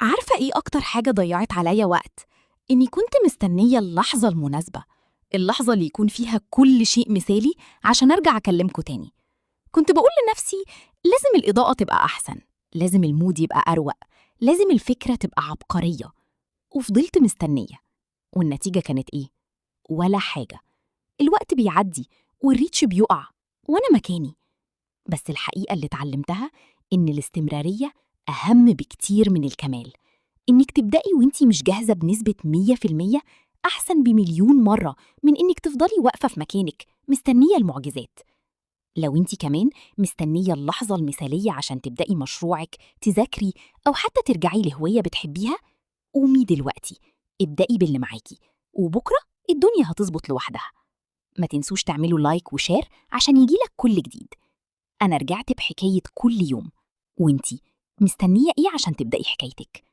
عارفة إيه أكتر حاجة ضيّعت عليّا وقت؟ إني كنت مستنية اللحظة المناسبة، اللحظة اللي يكون فيها كل شيء مثالي عشان أرجع أكلمكم تاني. كنت باقول لنفسي لازم الإضاءة تبقى أحسن، لازم الmood يبقى أروق، لازم الفكرة تبقى عبقرية، وفضلت مستنية، والنتيجة كانت إيه؟ ولا حاجة. الوقت بيعدي والreach بيُقع وأنا مكاني. بس الحقيقة اللي اتعلمتها إن الاستمرارية أهم بكتير من الكمال. إنِّك تبدئي وإنتِ مش جاهزة بنسبة 100% أحسن بمليون مرة من إنِّك تفضلي واقفة في مكانِك مستنية المعجزات. لو أنتِ كمان مستنية اللحظة المثالية عشان تبدئي مشروعِك، تذاكري أو حتى ترجعي لهواية بتحبيها، قومي دلوقتي، ابدئي باللي معاكِ، وبكرة الدنيا هتظبط لوحدها. ما تنسوش تعملوا لايك وشير عشان يجيلك كل جديد. أنا رجعت بحكاية كل يوم، وإنتِ مستنية إيه عشان تبدئي حكايتِك؟